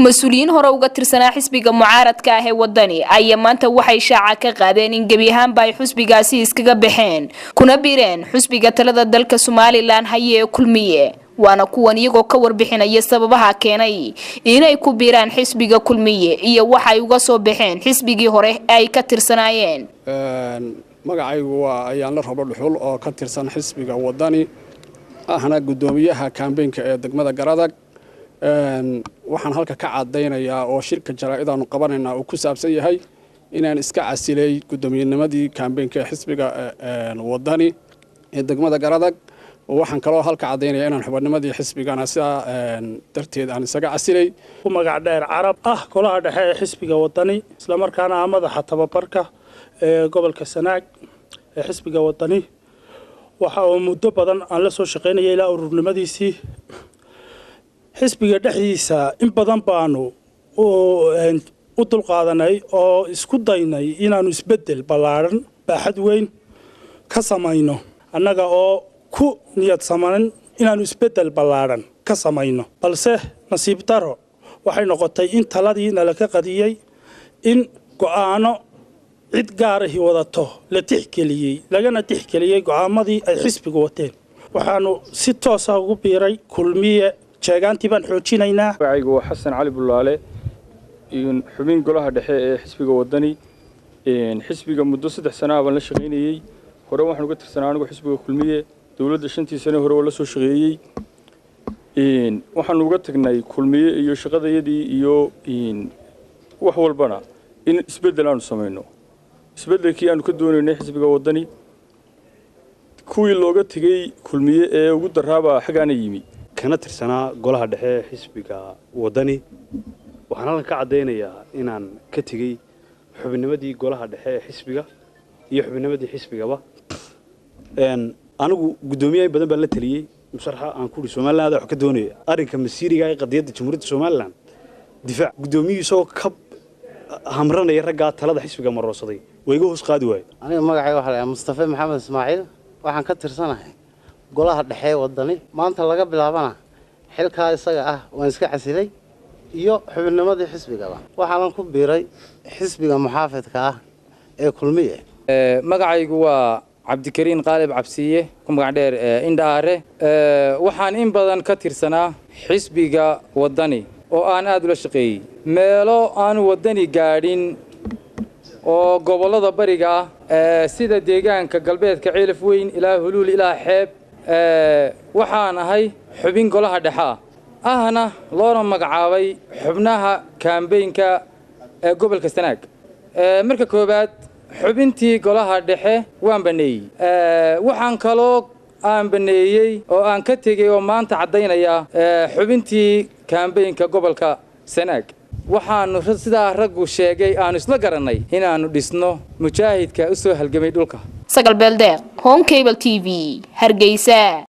مسؤولين hore uga tirsanaa xisbiga mucaaradka ah ee wadani ay maanta waxay shaaca ka qaadeen in gabi ahaan bay xisbigaasi iskaga baxeen kuna biireen xisbiga talada dalka Soomaaliland haye kulmiye waana kuwan iyagoo ka warbixinaya sababaha keenay inay ku biiraan xisbiga kulmiye iyo waxay uga soo baxeen xisbigii hore ay ka tirsanaayeen magacaygu waa ayaan la rabo dhuxul oo ka tirsan xisbiga wadani ahna gudoomiyaha campaign-ka ee degmada Garadag waxaan halka ka cadeynayaa oo shirka jaraa'idanu qabanayna uu ku saabsan yahay inaan iska casilay gudoomiyanimadii campaign-ka xisbiga wadani ee degmada Garadag waxaan kaloo halka cadeynayaa inaan xubnimadii xisbigana sida darteed aan isaga casilay magac dheer carab golaha dhexe ee xisbiga wadani isla markaana madaxa tababarka ee gobolka Sanaag ee xisbiga wadani waxa uu muddo badan aan la soo shaqeynayay ilaa ururnimadiisii xisbiga dhexdiisa in badan baanu u dulqaadanay oo isku daynay inaanu isbedel ballaaran baaxad weyn ka samayno annaga oo ku niyad samayn inaanu isbedel ballaaran ka samayno balse nasiib daro waxay noqotay in taladii nala ka qadiyay in go'aano cid gaar ah wadato la tixgeliyay lagana tixgeliyay go'aamadii ay xisbigu wateen waxaanu si toos ah ugu biiray kulmiye sheegaantii baan xoojinaynaa magacaygu waa Xasan Cali Bulaale xubin golaha dhexe ee xisbiga wadani xisbiga muddo 3 sano ah baan la shaqeynayay hore waxaan uga tirsanaa anigu xisbiga kulmiye dawladda 5 sano hore oo la soo shaqeeyay waxaan uga tagnay kulmiye iyo shaqadayadii iyo wax walbana in isbedel aanu sameeyno isbedelkii aanu ka doonaynay xisbiga wadani kuwii looga tagay kulmiye ee ugu daraaba xagaana yimi kana tirsanaa golaha dhexe xisbiga wadani waxaan halka ka cadeynayaa inaan ka tagay xubnimadii golaha dhexe xisbiga iyo xubnimadii xisbigaba anigu gudoomiyaha badan baan la taliyay musharxa aan ku Soomaaliland wax ka doonaya arinka masiiriga ee qadiyada jamhuuriyadda Soomaaliland difaac gudoomiyihiisa ka hamranaya ragga talada xisbiga maroosaday way iga hoos qaadi waayay aniga magacayga waxa la Mustafa Maxamed Ismaaciil waxaan ka tirsanahay golaha dhexe wadani maanta laga bilaabana xilka isaga ah waan iska casilay iyo xubnimadii xisbigaba waxaan ku biiray xisbiga muxaafidka ah ee kulmiye magacaygu waa Cabdikariin Qaalib Cabsiye ku magac dheer Indhaare waxaan in badan ka tirsanaa xisbiga wadani oo aan aad ula shaqeeyay meelo aan wadani gaadhin oo gobolada bariga sida deegaanka galbeedka Ceelaf Weyn ilaa Huluul ilaa Xeeb waxaan ahay xubin golaha dhexe ahna loona magacaabay xubnaha campaign-ka ee gobolka Sanaag marka koobaad xubintii golaha dhexe waan baneeyay waxaan kaloo aan baneeyay oo aan ka tagay oo maanta cadeynaya xubintii campaign-ka gobolka Sanaag waxaan sida raggu sheegay aan isla garanay inaanu dhisno mujaahidka u soo halgamay dhulka Sagal Beeldeeq Home Cable TV Hargeysa